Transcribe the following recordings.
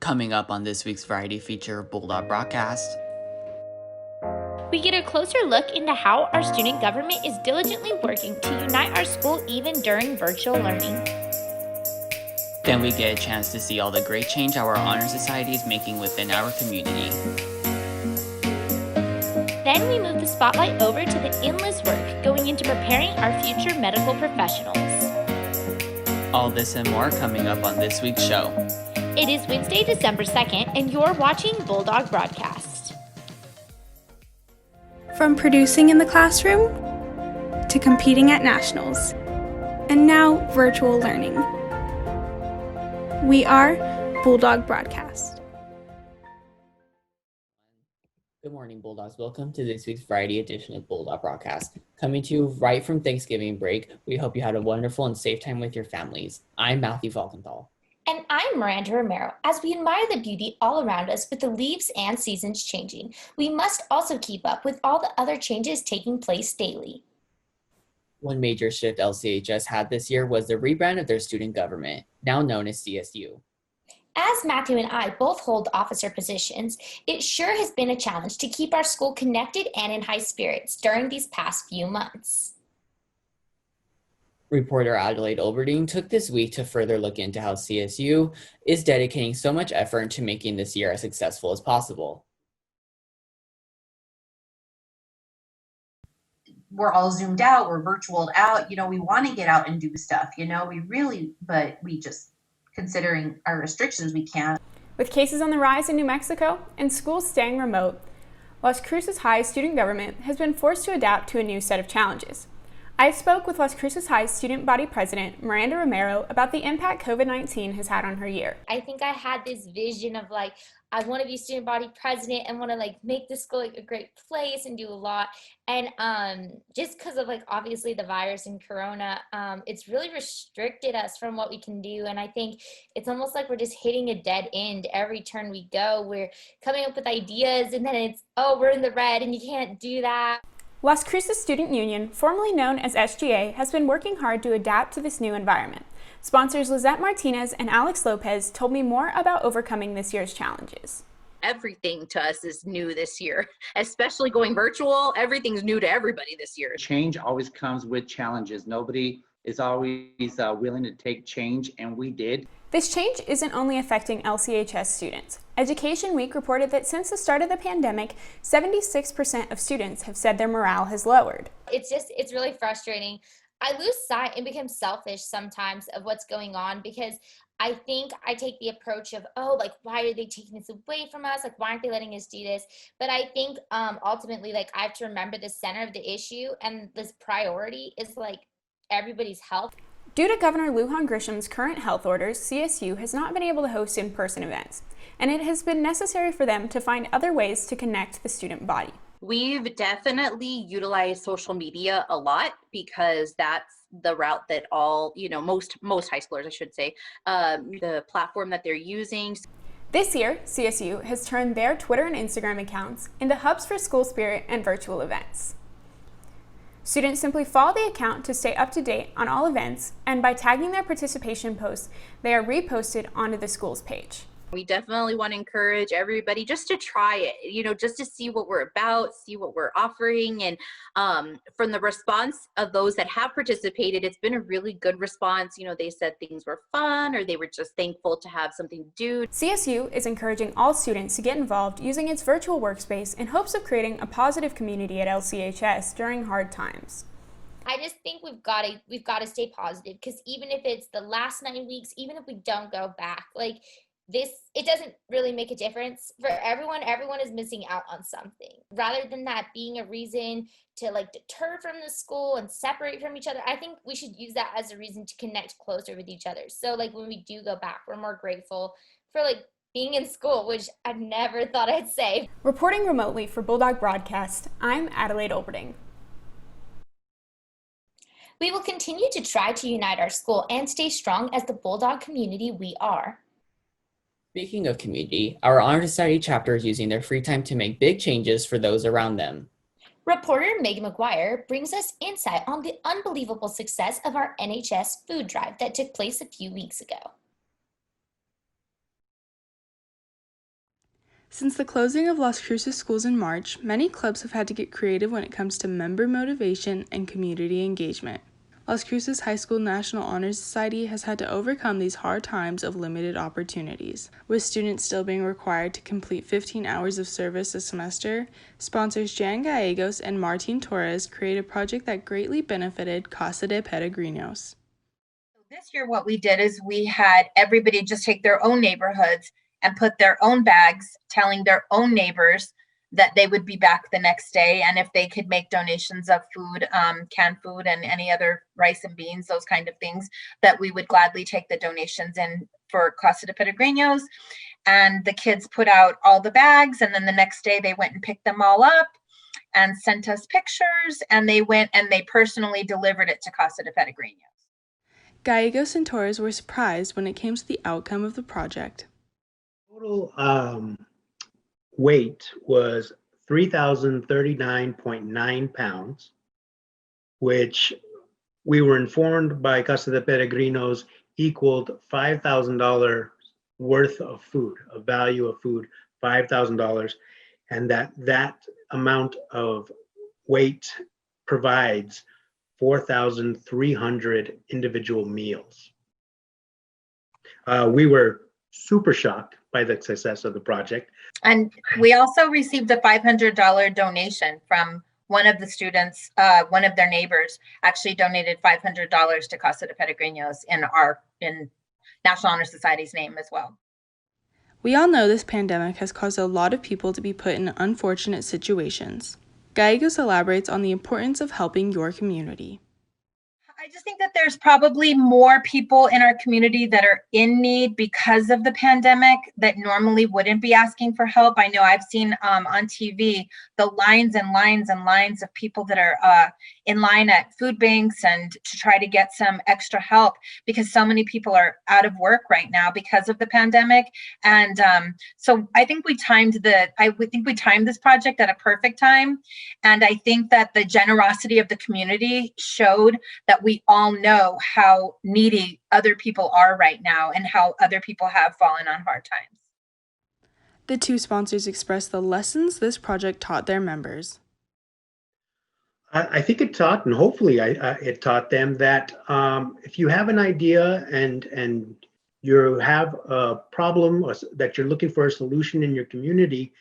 Coming up on this week's variety feature, Bulldog Broadcast. We get a closer look into how our student government is diligently working to unite our school even during virtual learning. Then we get a chance to see all the great change our honor society is making within our community. Then we move the spotlight over to the endless work going into preparing our future medical professionals. All this and more coming up on this week's show. It is Wednesday, December 2nd, and you're watching Bulldog Broadcast. From producing in the classroom to competing at nationals, and now virtual learning. We are Bulldog Broadcast. Good morning, Bulldogs. Welcome to this week's Friday edition of Bulldog Broadcast. Coming to you right from Thanksgiving break, we hope you had a wonderful and safe time with your families. I'm Matthew Falkenthal. And I'm Miranda Romero. As we admire the beauty all around us with the leaves and seasons changing, we must also keep up with all the other changes taking place daily. One major shift LCHS had this year was the rebrand of their student government, now known as CSU. As Matthew and I both hold officer positions, it sure has been a challenge to keep our school connected and in high spirits during these past few months. Reporter Adelaide Olberding took this week to further look into how CSU is dedicating so much effort into making this year as successful as possible. We're all zoomed out, we're virtualed out, we want to get out and do stuff, but we just, considering our restrictions, we can't. With cases on the rise in New Mexico and schools staying remote, Las Cruces High student government has been forced to adapt to a new set of challenges. I spoke with Las Cruces High student body president Miranda Romero about the impact COVID-19 has had on her year. I think I had this vision of I want to be student body president and want to make this school a great place and do a lot. And just because of obviously the virus and Corona, it's really restricted us from what we can do. And I think it's almost like we're just hitting a dead end every turn we go. We're coming up with ideas and then it's, oh, we're in the red and you can't do that. Las Cruces Student Union, formerly known as SGA, has been working hard to adapt to this new environment. Sponsors Lizette Martinez and Alex Lopez told me more about overcoming this year's challenges. Everything to us is new this year, especially going virtual. Everything's new to everybody this year. Change always comes with challenges. Nobody is always willing to take change, and we did. This change isn't only affecting LCHS students. Education Week reported that since the start of the pandemic, 76% of students have said their morale has lowered. It's really frustrating. I lose sight and become selfish sometimes of what's going on because I think I take the approach of, why are they taking this away from us? Why aren't they letting us do this? But I think ultimately, I have to remember the center of the issue and this priority is everybody's health. Due to Governor Lujan Grisham's current health orders, CSU has not been able to host in-person events, and it has been necessary for them to find other ways to connect the student body. We've definitely utilized social media a lot because that's the route that all, most high schoolers, I should say, the platform that they're using. This year, CSU has turned their Twitter and Instagram accounts into hubs for school spirit and virtual events. Students simply follow the account to stay up to date on all events, and by tagging their participation posts, they are reposted onto the school's page. We definitely want to encourage everybody just to try it, just to see what we're about, see what we're offering. And from the response of those that have participated, it's been a really good response. They said things were fun or they were just thankful to have something to do. CSU is encouraging all students to get involved using its virtual workspace in hopes of creating a positive community at LCHS during hard times. I just think we've got to stay positive because even if it's the last 9 weeks, even if we don't go back, it doesn't really make a difference for everyone. Everyone is missing out on something. Rather than that being a reason to deter from the school and separate from each other, I think we should use that as a reason to connect closer with each other. So when we do go back, we're more grateful for being in school, which I never thought I'd say. Reporting remotely for Bulldog Broadcast, I'm Adelaide Olberding. We will continue to try to unite our school and stay strong as the Bulldog community we are. Speaking of community, our Honor Society chapter is using their free time to make big changes for those around them. Reporter Megan McGuire brings us insight on the unbelievable success of our NHS food drive that took place a few weeks ago. Since the closing of Las Cruces schools in March, many clubs have had to get creative when it comes to member motivation and community engagement. Las Cruces High School National Honor Society has had to overcome these hard times of limited opportunities. With students still being required to complete 15 hours of service a semester, sponsors Jan Gallegos and Martin Torres created a project that greatly benefited Casa de Peregrinos. This year, what we did is we had everybody just take their own neighborhoods and put their own bags, telling their own neighbors that they would be back the next day, and if they could make donations of food, canned food and any other rice and beans, those kind of things, that we would gladly take the donations in for Casa de Peregrinos. And the kids put out all the bags, and then the next day they went and picked them all up and sent us pictures, and they went and they personally delivered it to Casa de Peregrinos. Gallegos and Torres were surprised when it came to the outcome of the project. Total weight was 3,039.9 pounds, which we were informed by Casa de Peregrinos equaled $5,000 worth of food, a value of food, $5,000, and that amount of weight provides 4,300 individual meals. We were super shocked by the success of the project. And we also received a $500 donation from one of the students, one of their neighbors actually donated $500 to Casa de Peregrinos in National Honor Society's name as well. We all know this pandemic has caused a lot of people to be put in unfortunate situations. Gallegos elaborates on the importance of helping your community. I just think that there's probably more people in our community that are in need because of the pandemic that normally wouldn't be asking for help. I know I've seen on TV the lines and lines and lines of people that are in line at food banks and to try to get some extra help because so many people are out of work right now because of the pandemic. And so I think we timed this project at a perfect time. And I think that the generosity of the community showed that we all know how needy other people are right now and how other people have fallen on hard times. The two sponsors expressed the lessons this project taught their members. I think it taught, and hopefully it taught them that if you have an idea and you have a problem or that you're looking for a solution in your community,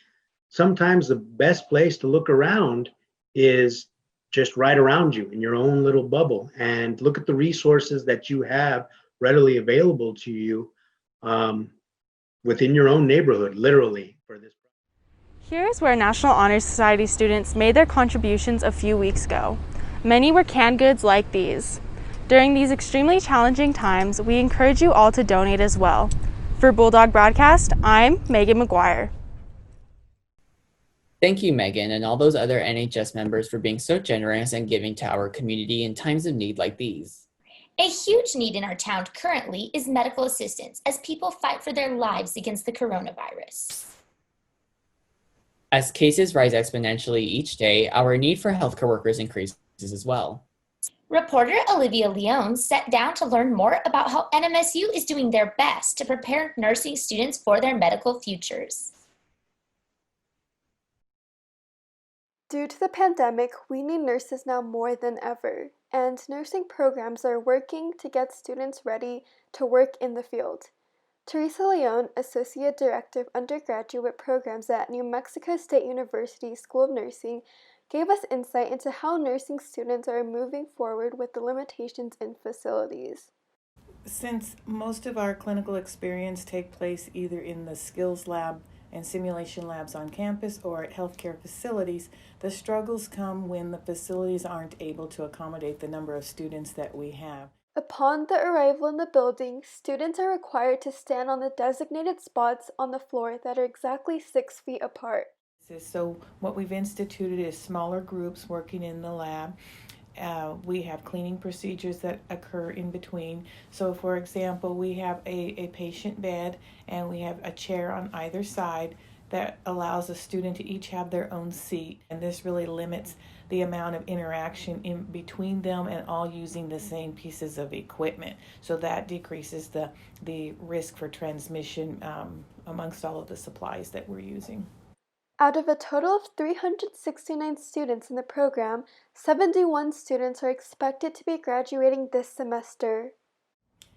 sometimes the best place to look around is just right around you in your own little bubble and look at the resources that you have readily available to you within your own neighborhood, literally, for this. Here's where National Honor Society students made their contributions a few weeks ago. Many were canned goods like these. During these extremely challenging times, we encourage you all to donate as well. For Bulldog Broadcast, I'm Megan McGuire. Thank you, Megan, and all those other NHS members for being so generous and giving to our community in times of need like these. A huge need in our town currently is medical assistance as people fight for their lives against the coronavirus. As cases rise exponentially each day, our need for healthcare workers increases as well. Reporter Olivia Leone sat down to learn more about how NMSU is doing their best to prepare nursing students for their medical futures. Due to the pandemic, we need nurses now more than ever, and nursing programs are working to get students ready to work in the field. Teresa Leone, Associate Director of Undergraduate Programs at New Mexico State University School of Nursing, gave us insight into how nursing students are moving forward with the limitations in facilities. Since most of our clinical experience take place either in the skills lab and simulation labs on campus or at healthcare facilities, the struggles come when the facilities aren't able to accommodate the number of students that we have. Upon the arrival in the building, students are required to stand on the designated spots on the floor that are exactly 6 feet apart. So what we've instituted is smaller groups working in the lab. We have cleaning procedures that occur in between. So for example, we have a patient bed and we have a chair on either side that allows a student to each have their own seat. And this really limits the amount of interaction in between them and all using the same pieces of equipment. So that decreases the risk for transmission amongst all of the supplies that we're using. Out of a total of 369 students in the program, 71 students are expected to be graduating this semester.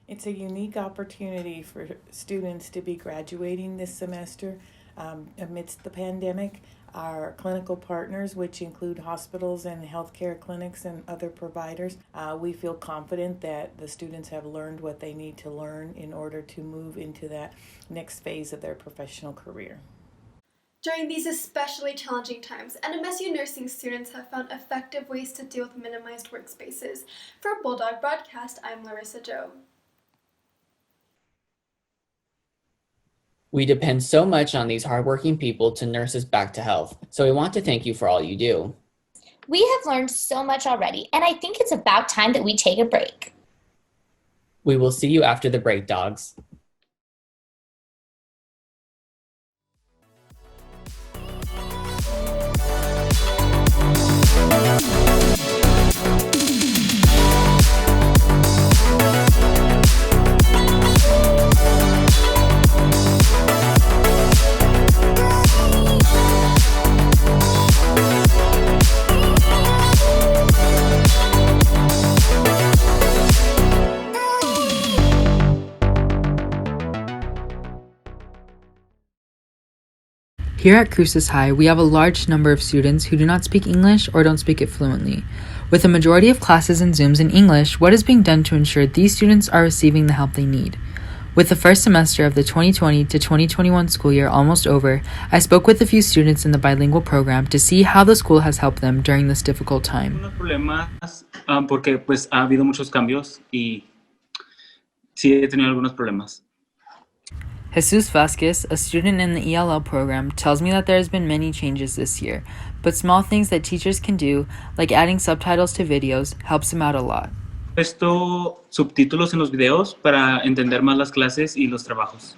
It's a unique opportunity for students to be graduating this semester amidst the pandemic. Our clinical partners, which include hospitals and healthcare clinics and other providers, we feel confident that the students have learned what they need to learn in order to move into that next phase of their professional career. During these especially challenging times, NMSU nursing students have found effective ways to deal with minimized workspaces. For Bulldog Broadcast, I'm Larissa Joe. We depend so much on these hardworking people to nurse us back to health, so we want to thank you for all you do. We have learned so much already, and I think it's about time that we take a break. We will see you after the break, dogs. Here at Cruces High, we have a large number of students who do not speak English or don't speak it fluently. With a majority of classes and Zooms in English, what is being done to ensure these students are receiving the help they need? With the first semester of the 2020 to 2021 school year almost over, I spoke with a few students in the bilingual program to see how the school has helped them during this difficult time. Unos problemas porque pues ha habido muchos cambios y sí he tenido algunos problemas. Jesus Vasquez, a student in the ELL program, tells me that there has been many changes this year, but small things that teachers can do, like adding subtitles to videos, helps him out a lot. Puesto subtítulos en los videos para entender más las clases y los trabajos.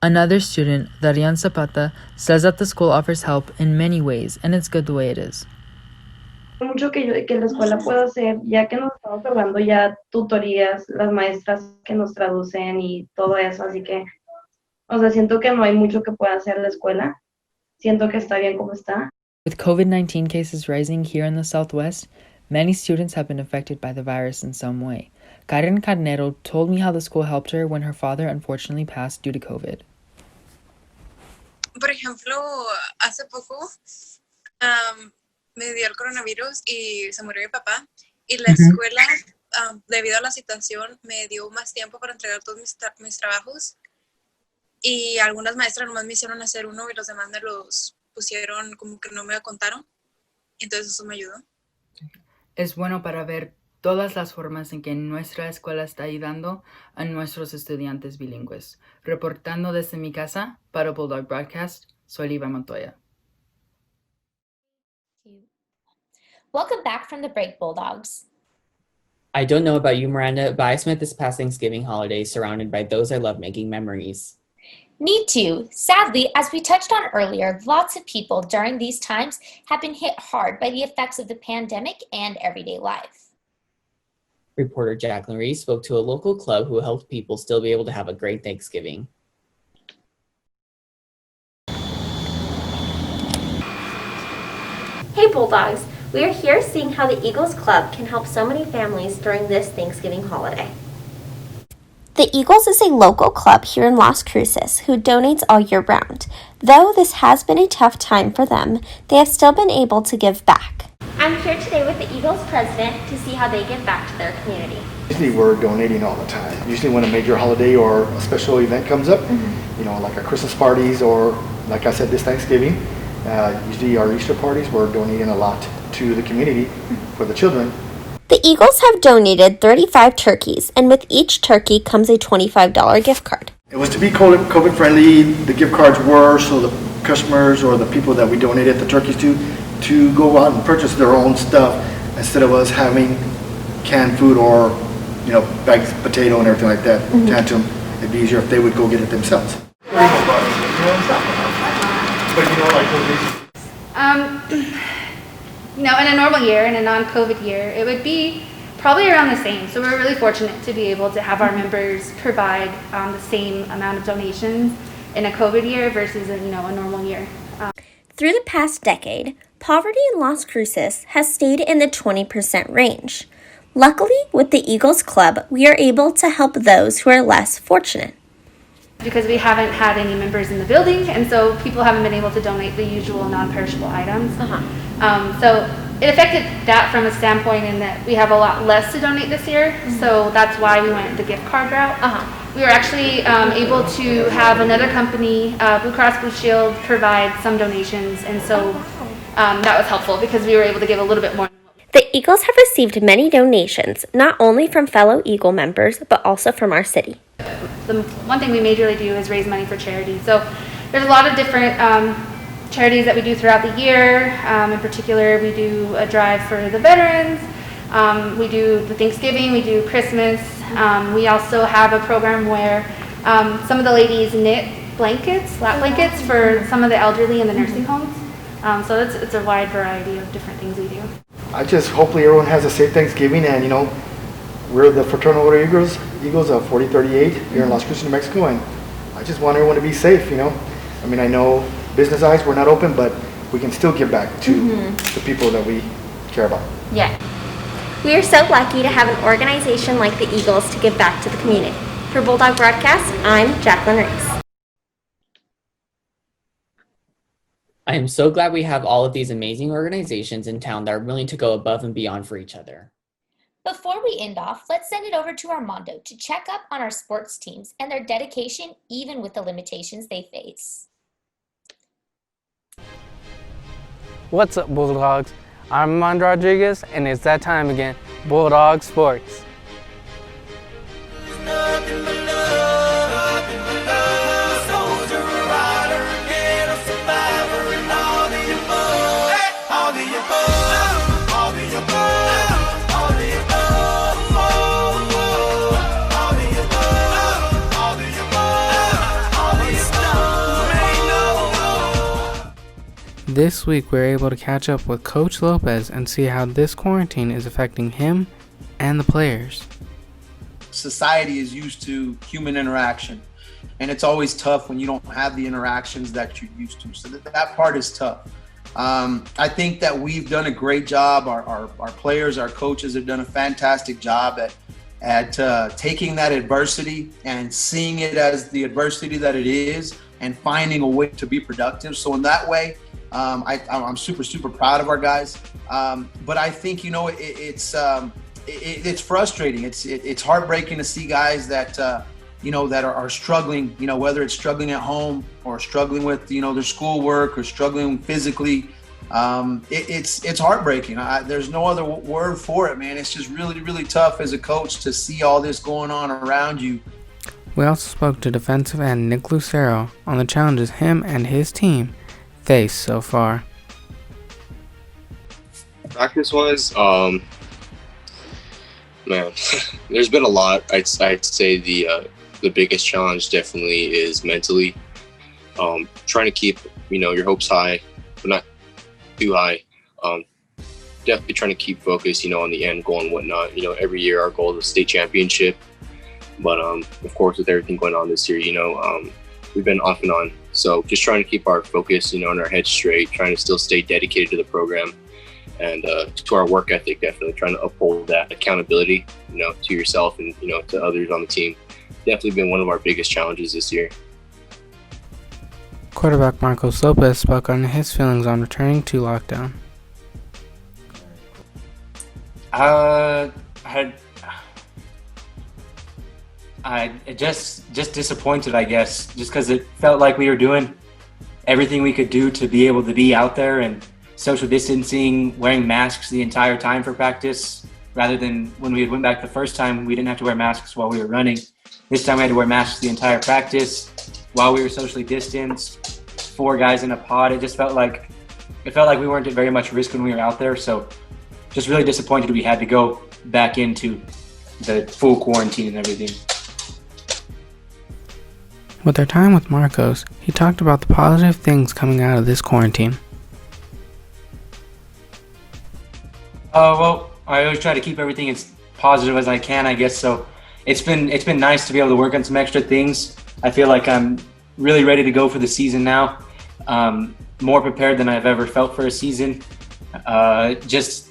Another student, Darian Zapata, says that the school offers help in many ways, and it's good the way it is. Mucho que la escuela pueda hacer, ya que nos estamos tardando ya tutorías, las maestras que nos traducen y todo eso, así que, o sea, siento que no hay mucho que pueda hacer la escuela, siento que está bien como está. With COVID-19 cases rising here in the Southwest, many students have been affected by the virus in some way. Karen Carnero told me how the school helped her when her father unfortunately passed due to COVID. Por ejemplo, hace poco me dio el coronavirus y se murió mi papá y la escuela, debido a la situación, me dio más tiempo para entregar todos mis trabajos y algunas maestras nomás me hicieron hacer uno y los demás me los pusieron como que no me contaron, entonces eso me ayudó. Es bueno para ver todas las formas en que nuestra escuela está ayudando a nuestros estudiantes bilingües. Reportando desde mi casa para Bulldog Broadcast, soy Liva Montoya. Welcome back from the break, Bulldogs. I don't know about you, Miranda, but I spent this past Thanksgiving holiday surrounded by those I love making memories. Me too. Sadly, as we touched on earlier, lots of people during these times have been hit hard by the effects of the pandemic and everyday life. Reporter Jacqueline Reese spoke to a local club who helped people still be able to have a great Thanksgiving. Hey Bulldogs, we are here seeing how the Eagles Club can help so many families during this Thanksgiving holiday. The Eagles is a local club here in Las Cruces who donates all year round. Though this has been a tough time for them, they have still been able to give back. I'm here today with the Eagles president to see how they give back to their community. Usually we're donating all the time. Usually when a major holiday or a special event comes up, you know, like our Christmas parties or like I said, this Thanksgiving, usually our Easter parties, we're donating a lot to the community for the children. The Eagles have donated 35 turkeys, and with each turkey comes a $25 gift card. It was to be COVID friendly. The gift cards were so the customers or the people that we donated the turkeys to go out and purchase their own stuff instead of us having canned food or, you know, bags of potato and everything like that. To them, it'd be easier if they would go get it themselves. You know, in a normal year, in a non-COVID year, it would be probably around the same. So we're really fortunate to be able to have our members provide the same amount of donations in a COVID year versus a normal year. Through the past decade, poverty in Las Cruces has stayed in the 20% range. Luckily, with the Eagles Club, we are able to help those who are less fortunate. Because we haven't had any members in the building, and so people haven't been able to donate the usual non-perishable items. So it affected that from a standpoint in that we have a lot less to donate this year, so that's why we went the gift card route. We were actually able to have another company, Blue Cross Blue Shield, provide some donations, and so that was helpful because we were able to give a little bit more. The Eagles have received many donations, not only from fellow Eagle members, but also from our city. The one thing we majorly do is raise money for charity. So there's a lot of different charities that we do throughout the year. In particular, we do a drive for the veterans. We do the Thanksgiving, we do Christmas. We also have a program where some of the ladies knit blankets, lap blankets for some of the elderly in the nursing homes. So it's a wide variety of different things we do. I just hopefully everyone has a safe Thanksgiving, and we're the Fraternal Order Eagles of 4038 here in Las Cruces, New Mexico, and I just want everyone to be safe. I mean, I know business eyes we're not open, but we can still give back to the people that we care about. Yeah. We are so lucky to have an organization like the Eagles to give back to the community. For Bulldog Broadcast, I'm Jacqueline Reese. I am so glad we have all of these amazing organizations in town that are willing to go above and beyond for each other. Before we end off, let's send it over to Armando to check up on our sports teams and their dedication even with the limitations they face. What's up, Bulldogs? I'm Armando Rodriguez, and it's that time again, Bulldog Sports. This week we were able to catch up with Coach Lopez and see how this quarantine is affecting him and the players. Society is used to human interaction, and it's always tough when you don't have the interactions that you're used to. So that part is tough. I think that we've done a great job. Our players, our coaches have done a fantastic job at taking that adversity and seeing it as the adversity that it is and finding a way to be productive. So in that way, I'm super proud of our guys. But I think, it's frustrating. It's heartbreaking to see guys that, that are struggling, whether it's struggling at home or struggling with, their schoolwork or struggling physically. It's heartbreaking. There's no other word for it, man. It's just really tough as a coach to see all this going on around you. We also spoke to defensive end Nick Lucero on the challenges him and his team face so far. Practice-wise, man, there's been a lot. I'd say the biggest challenge definitely is mentally. Trying to keep your hopes high, but not too high. Definitely trying to keep focused, on the end goal and whatnot. Every year our goal is a state championship, but of course with everything going on this year, we've been off and on. So just trying to keep our focus, and our heads straight, trying to still stay dedicated to the program and to our work ethic, definitely trying to uphold that accountability, to yourself and, to others on the team. Definitely been one of our biggest challenges this year. Quarterback Marcos Lopez spoke on his feelings on returning to lockdown. I just disappointed, I guess, just because it felt like we were doing everything we could do to be able to be out there and social distancing, wearing masks the entire time for practice, rather than when we went back the first time, we didn't have to wear masks while we were running. This time we had to wear masks the entire practice while we were socially distanced, 4 guys in a pod. It felt like we weren't at very much risk when we were out there. So just really disappointed we had to go back into the full quarantine and everything. With our time with Marcos, he talked about the positive things coming out of this quarantine. Well, I always try to keep everything as positive as I can, I guess. So it's been nice to be able to work on some extra things. I feel like I'm really ready to go for the season now. More prepared than I've ever felt for a season. It just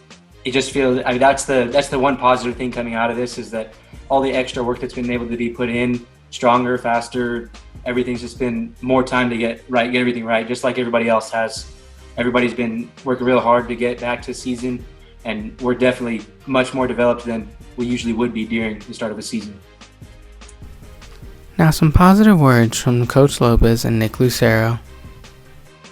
feels, I mean, that's the one positive thing coming out of this, is that all the extra work that's been able to be put in, stronger, faster, everything's just been more time to get everything right, just like everybody else has. Everybody's been working real hard to get back to season, and we're definitely much more developed than we usually would be during the start of a season. Now some positive words from Coach Lopez and Nick Lucero.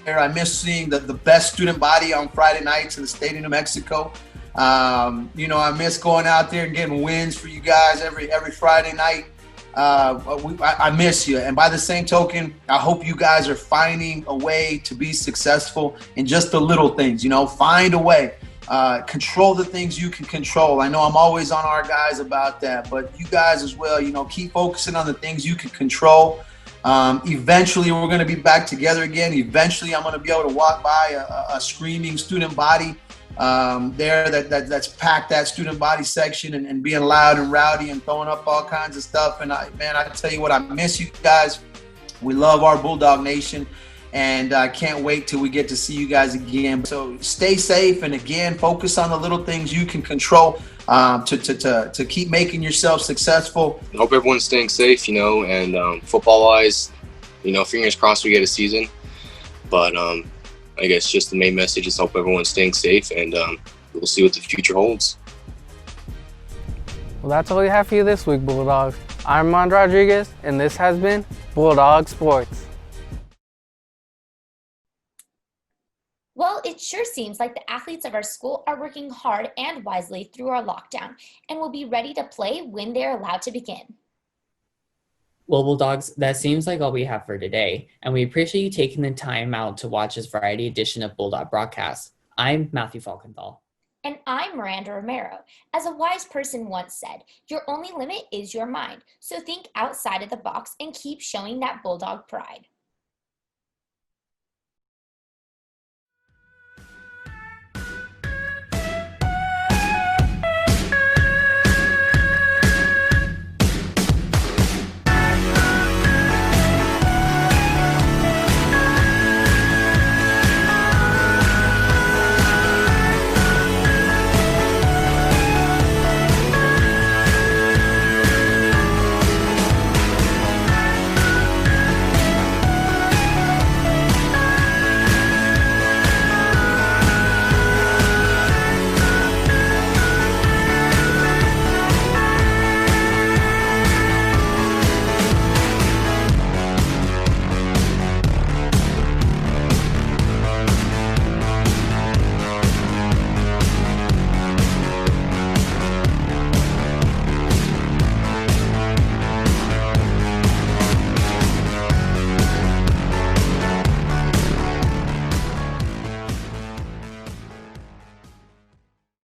I miss seeing the best student body on Friday nights in the state of New Mexico. I miss going out there and getting wins for you guys every Friday night. I miss you. And by the same token, I hope you guys are finding a way to be successful in just the little things, find a way. Control the things you can control. I know I'm always on our guys about that, but you guys as well, keep focusing on the things you can control. Eventually we're going to be back together again. Eventually I'm going to be able to walk by a screaming student body there that's packed that student body section and being loud and rowdy and throwing up all kinds of stuff. And I tell you what, I miss you guys. We love our Bulldog Nation, and I can't wait till we get to see you guys again. So stay safe, and again, focus on the little things you can control to keep making yourself successful. I hope everyone's staying safe, and football-wise, fingers crossed we get a season. But I guess just the main message is hope everyone's staying safe, and we'll see what the future holds. Well, that's all we have for you this week, Bulldogs. I'm Armand Rodriguez, and this has been Bulldog Sports. Well, it sure seems like the athletes of our school are working hard and wisely through our lockdown and will be ready to play when they're allowed to begin. Well, Bulldogs, that seems like all we have for today, and we appreciate you taking the time out to watch this Friday edition of Bulldog Broadcast. I'm Matthew Falkenthal. And I'm Miranda Romero. As a wise person once said, your only limit is your mind. So think outside of the box and keep showing that Bulldog pride.